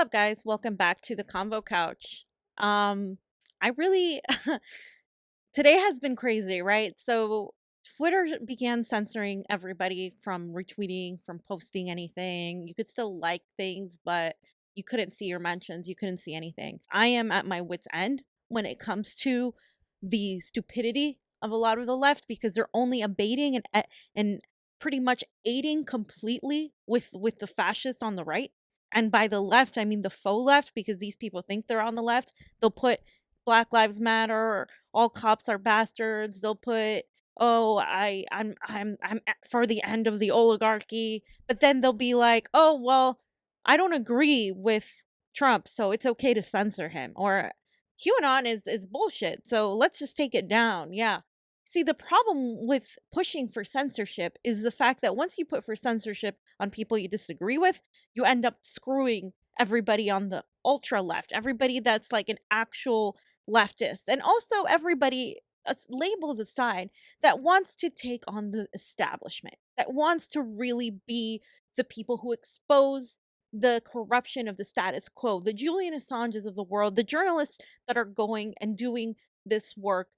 Up, guys? Welcome back to the Convo Couch. I really today has been crazy, right? So Twitter began censoring everybody from retweeting, from posting anything. You could still like things, but you couldn't see your mentions. You couldn't see anything. I am at my wit's end when it comes to the stupidity of a lot of the left because they're only abating and pretty much aiding completely with the fascists on the right. And by the left, I mean the faux left, because these people think they're on the left. They'll put Black Lives Matter or all cops are bastards. They'll put, oh, I'm for the end of the oligarchy. But then they'll be like, oh, well, I don't agree with Trump, so it's okay to censor him. Or QAnon is bullshit, so let's just take it down. Yeah. See, the problem with pushing for censorship is the fact that once you put for censorship on people you disagree with, you end up screwing everybody on the ultra left, everybody that's like an actual leftist, and also everybody, labels aside, that wants to take on the establishment, that wants to really be the people who expose the corruption of the status quo, the Julian Assanges of the world, the journalists that are going and doing this work,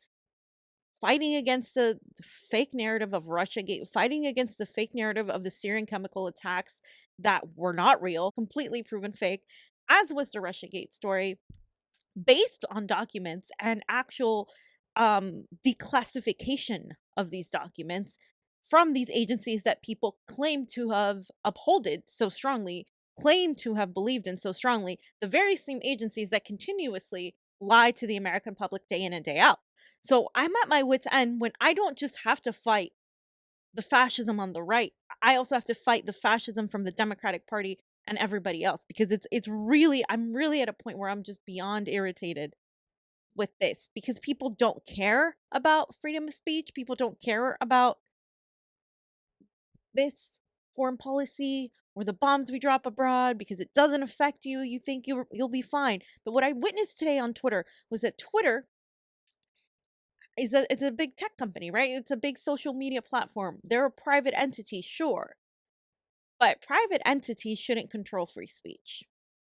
fighting against the fake narrative of Russiagate, fighting against the fake narrative of the Syrian chemical attacks that were not real, completely proven fake, as was the Russiagate story, based on documents and actual declassification of these documents from these agencies that people claim to have upholded so strongly, claim to have believed in so strongly, the very same agencies that continuously lie to the American public day in and day out. So I'm at my wit's end when I don't just have to fight the fascism on the right, I also have to fight the fascism from the Democratic Party and everybody else, because it's really, I'm really at a point where I'm just beyond irritated with this, because people don't care about freedom of speech. People don't care about this foreign policy or the bombs we drop abroad because it doesn't affect you. You think you'll be fine. But what I witnessed today on Twitter was that Twitter it's a big tech company, right? It's a big social media platform. They're a private entity, sure. But private entities shouldn't control free speech.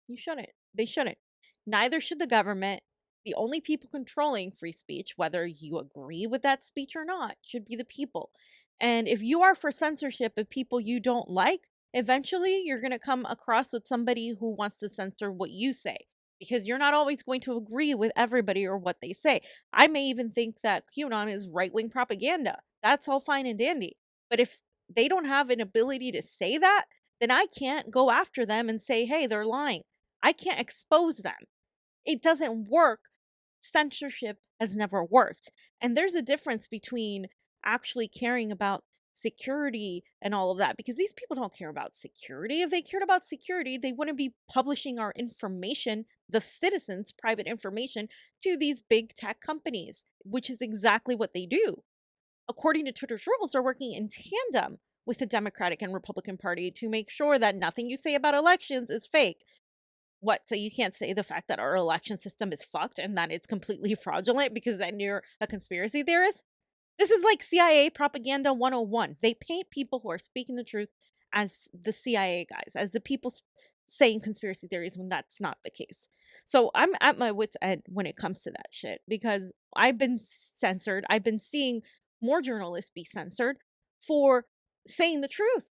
You shouldn't. They shouldn't. Neither should the government. The only people controlling free speech, whether you agree with that speech or not, should be the people. And if you are for censorship of people you don't like, eventually you're going to come across with somebody who wants to censor what you say, because you're not always going to agree with everybody or what they say. I may even think that QAnon is right-wing propaganda. That's all fine and dandy. But if they don't have an ability to say that, then I can't go after them and say, hey, they're lying. I can't expose them. It doesn't work. Censorship has never worked. And there's a difference between actually caring about security and all of that, because these people don't care about security. If they cared about security, they wouldn't be publishing our information, the citizens' private information, to these big tech companies, which is exactly what they do. According to Twitter's rules, they're working in tandem with the Democratic and Republican Party to make sure that nothing you say about elections is fake. What? So you can't say the fact that our election system is fucked and that it's completely fraudulent because then you're a conspiracy theorist? This is like CIA propaganda 101. They paint people who are speaking the truth as the CIA guys, as the people saying conspiracy theories, when that's not the case. So I'm at my wit's end when it comes to that shit, because I've been censored. I've been seeing more journalists be censored for saying the truth,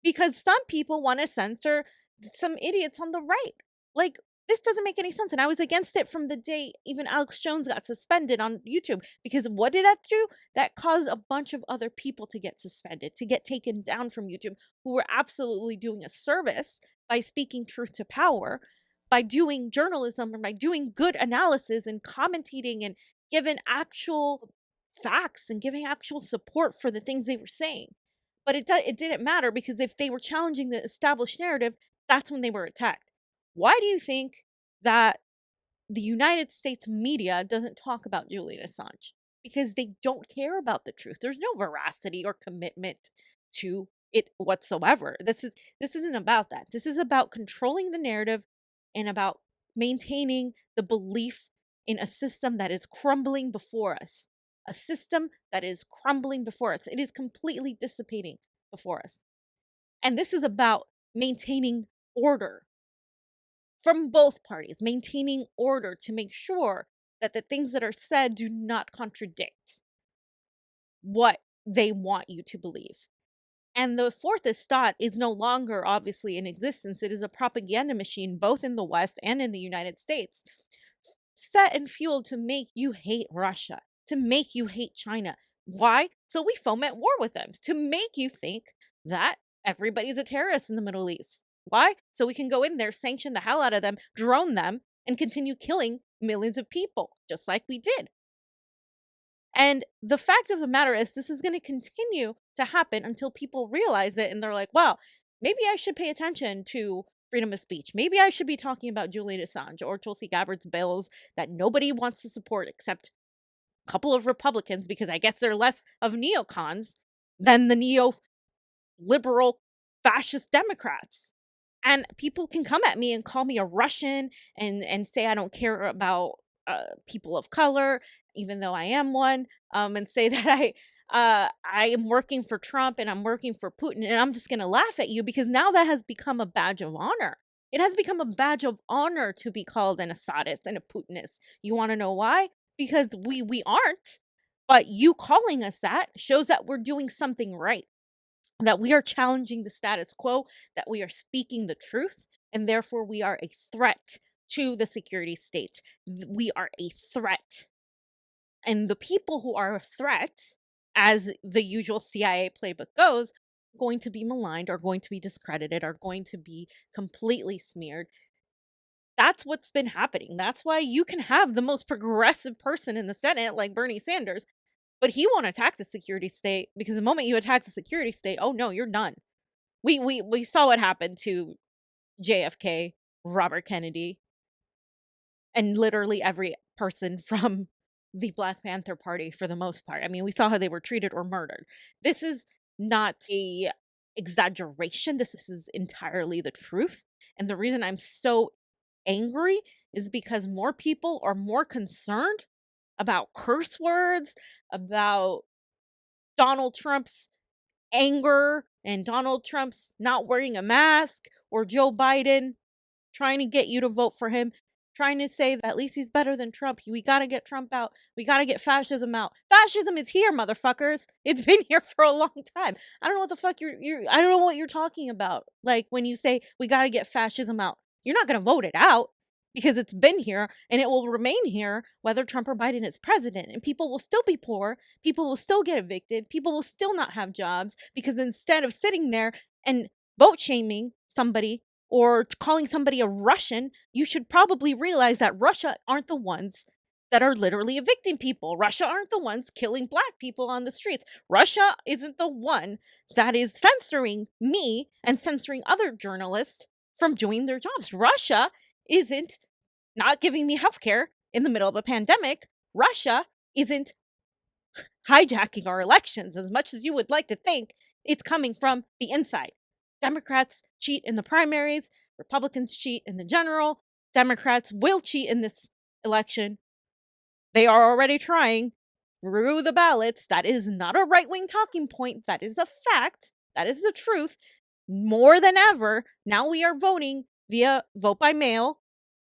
because some people want to censor some idiots on the right. Like, this doesn't make any sense. And I was against it from the day even Alex Jones got suspended on YouTube. Because what did that do? That caused a bunch of other people to get suspended, to get taken down from YouTube, who were absolutely doing a service by speaking truth to power, by doing journalism, and by doing good analysis and commentating and giving actual facts and giving actual support for the things they were saying. But it didn't matter, because if they were challenging the established narrative, that's when they were attacked. Why do you think that the United States media doesn't talk about Julian Assange? Because they don't care about the truth. There's no veracity or commitment to it whatsoever. This isn't about that. This is about controlling the narrative and about maintaining the belief in a system that is crumbling before us. A system that is crumbling before us. It is completely dissipating before us. And this is about maintaining order from both parties, maintaining order to make sure that the things that are said do not contradict what they want you to believe. And the fourth estate is no longer obviously in existence. It is a propaganda machine, both in the West and in the United States, set and fueled to make you hate Russia, to make you hate China. Why? So we foment war with them, to make you think that everybody's a terrorist in the Middle East. Why? So we can go in there, sanction the hell out of them, drone them, and continue killing millions of people, just like we did. And the fact of the matter is, this is going to continue to happen until people realize it and they're like, well, maybe I should pay attention to freedom of speech. Maybe I should be talking about Julian Assange or Tulsi Gabbard's bills that nobody wants to support except a couple of Republicans, because I guess they're less of neocons than the neo-liberal fascist Democrats. And people can come at me and call me a Russian and say I don't care about people of color, even though I am one, and say that I am working for Trump and I'm working for Putin, and I'm just gonna laugh at you, because now that has become a badge of honor. It has become a badge of honor to be called an Assadist and a Putinist. You want to know why? Because we aren't, but you calling us that shows that we're doing something right, that we are challenging the status quo, that we are speaking the truth, and therefore we are a threat to the security state. We are a threat. And the people who are a threat, as the usual CIA playbook goes, are going to be maligned, are going to be discredited, are going to be completely smeared. That's what's been happening. That's why you can have the most progressive person in the Senate, like Bernie Sanders, but he won't attack the security state, because the moment you attack the security state, oh no, you're done. We saw what happened to JFK, Robert Kennedy, and literally every person from the Black Panther Party for the most part. I mean, we saw how they were treated or murdered. This is not a exaggeration. This is entirely the truth. And the reason I'm so angry is because more people are more concerned about curse words, about Donald Trump's anger and Donald Trump's not wearing a mask, or Joe Biden trying to get you to vote for him, trying to say that at least he's better than Trump. We got to get Trump out. We got to get fascism out. Fascism is here, motherfuckers. It's been here for a long time. I don't know what the fuck I don't know what you're talking about. Like when you say we got to get fascism out, you're not going to vote it out, because it's been here and it will remain here whether Trump or Biden is president. And people will still be poor. People will still get evicted. People will still not have jobs, because instead of sitting there and vote shaming somebody or calling somebody a Russian, you should probably realize that Russia aren't the ones that are literally evicting people. Russia aren't the ones killing Black people on the streets. Russia isn't the one that is censoring me and censoring other journalists from doing their jobs. Russia isn't not giving me healthcare in the middle of a pandemic. Russia isn't hijacking our elections as much as you would like to think. It's coming from the inside. Democrats cheat in the primaries. Republicans cheat in the general. Democrats will cheat in this election. They are already trying through the ballots. That is not a right-wing talking point. That is a fact. That is the truth. More than ever, now we are voting via vote by mail,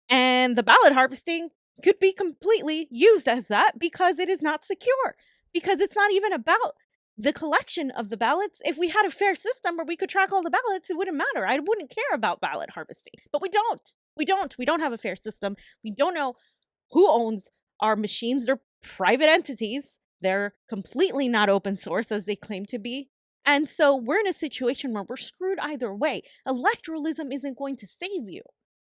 and the ballot harvesting could be completely used as that, because it is not secure, because it's not even about the collection of the ballots. If we had a fair system where we could track all the ballots, it wouldn't matter. I wouldn't care about ballot harvesting, but we don't. We don't have a fair system. We don't know who owns our machines. They're private entities. They're completely not open source as they claim to be. And so we're in a situation where we're screwed either way. Electoralism isn't going to save you.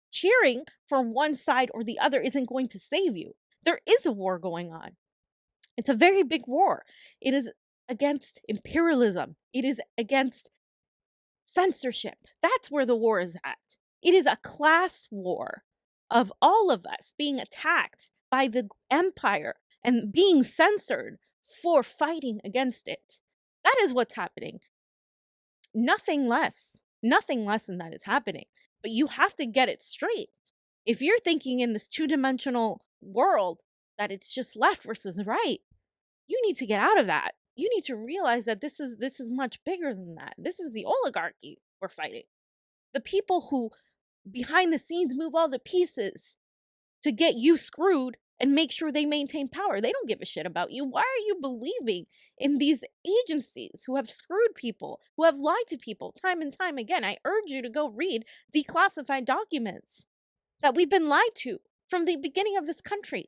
Cheering for one side or the other isn't going to save you. There is a war going on. It's a very big war. It is against imperialism. It is against censorship. That's where the war is at. It is a class war of all of us being attacked by the empire and being censored for fighting against it. That is what's happening. Nothing less. Nothing less than that is happening. But you have to get it straight. If you're thinking in this two-dimensional world that it's just left versus right, you need to get out of that. You need to realize that this is much bigger than that. This is the oligarchy we're fighting. The people who behind the scenes move all the pieces to get you screwed and make sure they maintain power. They don't give a shit about you. Why are you believing in these agencies who have screwed people, who have lied to people time and time again? I urge you to go read declassified documents that we've been lied to from the beginning of this country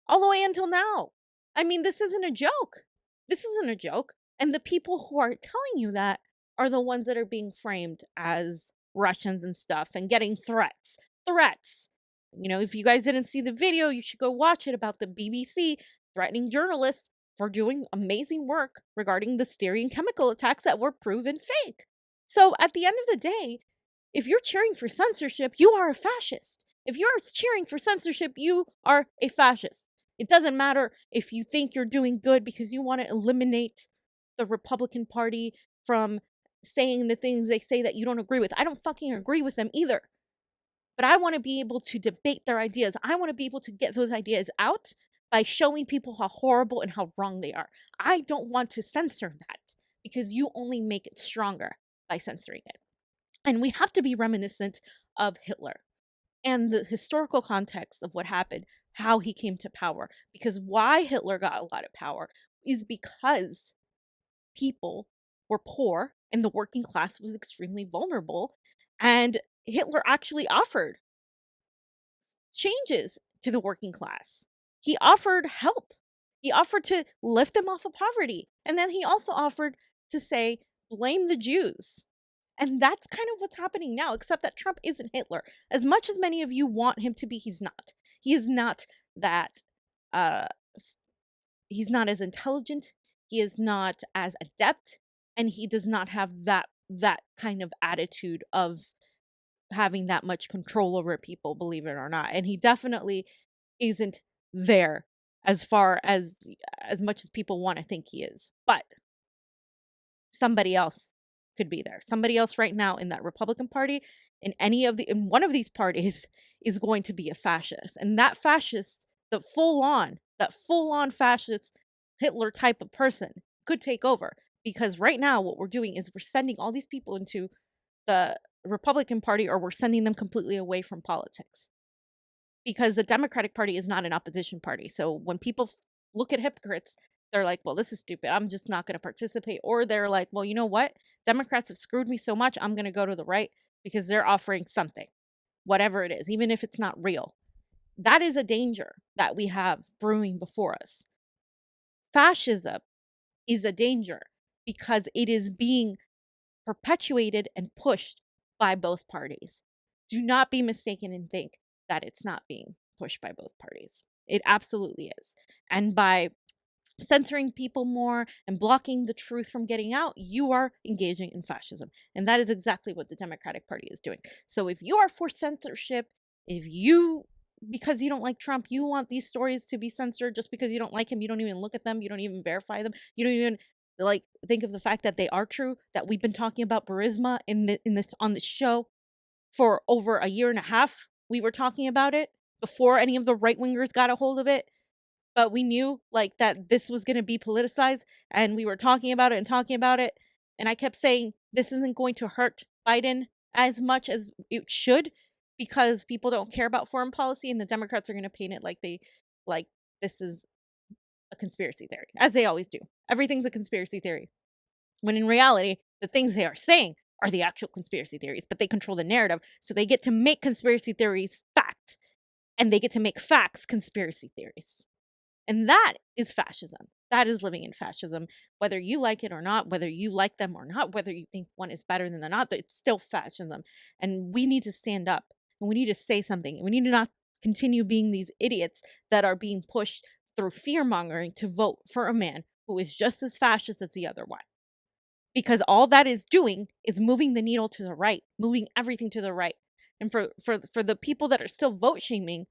all the way until now. I mean, this isn't a joke. This isn't a joke. And the people who are telling you that are the ones that are being framed as Russians and stuff and getting threats. Threats. You know, if you guys didn't see the video, you should go watch it about the BBC threatening journalists for doing amazing work regarding the Styrian chemical attacks that were proven fake. So at the end of the day, if you're cheering for censorship, you are a fascist. If you're cheering for censorship, you are a fascist. It doesn't matter if you think you're doing good because you want to eliminate the Republican Party from saying the things they say that you don't agree with. I don't fucking agree with them either. But I want to be able to debate their ideas. I want to be able to get those ideas out by showing people how horrible and how wrong they are. I don't want to censor that because you only make it stronger by censoring it. And we have to be reminiscent of Hitler and the historical context of what happened, how he came to power. Because why Hitler got a lot of power is because people were poor and the working class was extremely vulnerable. And Hitler actually offered changes to the working class. He offered help. He offered to lift them off of poverty. And then he also offered to say, blame the Jews. And that's kind of what's happening now, except that Trump isn't Hitler. As much as many of you want him to be, he's not. He is not that, he's not as intelligent. He is not as adept. And he does not have that kind of attitude of having that much control over people, believe it or not. And he definitely isn't there as far as much as people want to think he is. But somebody else could be there. Somebody else right now in that Republican Party, in one of these parties, is going to be a fascist. And that fascist, that full on fascist Hitler type of person could take over. Because right now what we're doing is we're sending all these people into the Republican Party, or we're sending them completely away from politics. Because the Democratic Party is not an opposition party. So when people look at hypocrites, they're like, well, this is stupid. I'm just not going to participate. Or they're like, well, you know what? Democrats have screwed me so much. I'm going to go to the right because they're offering something, whatever it is, even if it's not real. That is a danger that we have brewing before us. Fascism is a danger because it is being perpetuated and pushed by both parties. Do not be mistaken and think that it's not being pushed by both parties. It absolutely is. And by censoring people more and blocking the truth from getting out, you are engaging in fascism. And that is exactly what the Democratic Party is doing. So if you are for censorship, because you don't like Trump, you want these stories to be censored just because you don't like him, you don't even look at them, you don't even verify them, you don't even think of the fact that they are true, that we've been talking about Burisma on this show for over a year and a half. We were talking about it before any of the right-wingers got a hold of it. But we knew that this was going to be politicized, and we were talking about it. And I kept saying, this isn't going to hurt Biden as much as it should, because people don't care about foreign policy, and the Democrats are going to paint it like this is a conspiracy theory, as they always do. Everything's a conspiracy theory. When in reality, the things they are saying are the actual conspiracy theories, but they control the narrative, so they get to make conspiracy theories fact, and they get to make facts conspiracy theories. And that is fascism. That is living in fascism. Whether you like it or not, whether you like them or not, whether you think one is better than the other, it's still fascism. And we need to stand up and we need to say something. And we need to not continue being these idiots that are being pushed through fear-mongering to vote for a man who is just as fascist as the other one. Because all that is doing is moving the needle to the right, moving everything to the right. And for the people that are still vote shaming,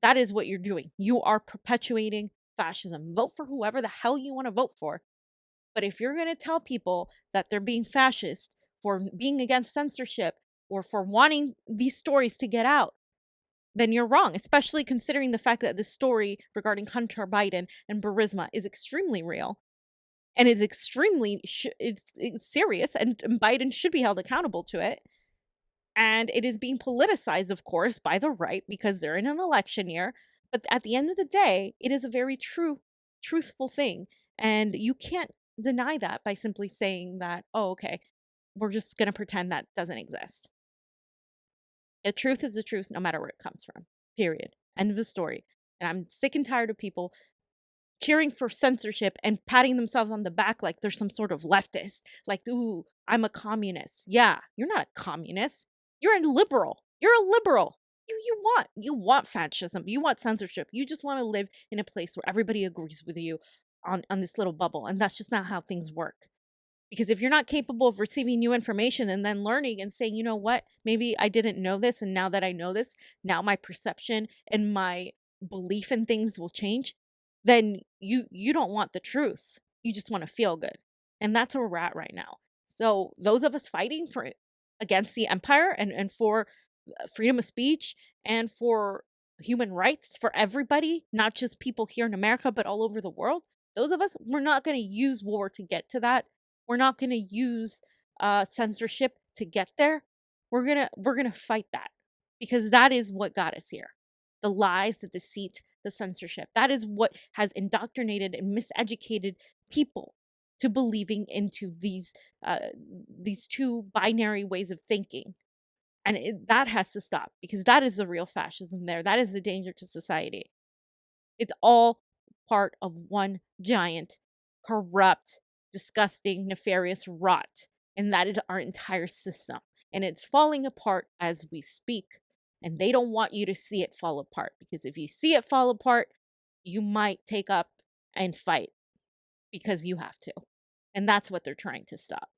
that is what you're doing. You are perpetuating fascism. Vote for whoever the hell you want to vote for. But if you're going to tell people that they're being fascist for being against censorship or for wanting these stories to get out, then you're wrong, especially considering the fact that this story regarding Hunter Biden and Burisma is extremely real. And it's extremely it's serious, and Biden should be held accountable to it. And it is being politicized, of course, by the right because they're in an election year. But at the end of the day, it is a very truthful thing. And you can't deny that by simply saying that, oh, okay, we're just going to pretend that doesn't exist. The truth is the truth no matter where it comes from. Period. End of the story. And I'm sick and tired of people cheering for censorship and patting themselves on the back like they're some sort of leftist. Like, ooh, I'm a communist. Yeah, you're not a communist. You're a liberal. You're a liberal. You want fascism. You want censorship. You just want to live in a place where everybody agrees with you on this little bubble. And that's just not how things work. Because if you're not capable of receiving new information and then learning and saying, you know what, maybe I didn't know this, and now that I know this, now my perception and my belief in things will change, then you don't want the truth. You just want to feel good. And that's where we're at right now. So those of us fighting for against the empire and for freedom of speech and for human rights for everybody, not just people here in America, but all over the world, those of us, we're not going to use war to get to that. We're not going to use censorship to get there. We're gonna fight that because that is what got us here. The lies, the deceit, the censorship. That is what has indoctrinated and miseducated people to believing into these two binary ways of thinking. And that has to stop because that is the real fascism there. That is the danger to society. It's all part of one giant, corrupt, disgusting, nefarious rot. And that is our entire system. And it's falling apart as we speak. And they don't want you to see it fall apart because if you see it fall apart, you might take up and fight because you have to. And that's what they're trying to stop.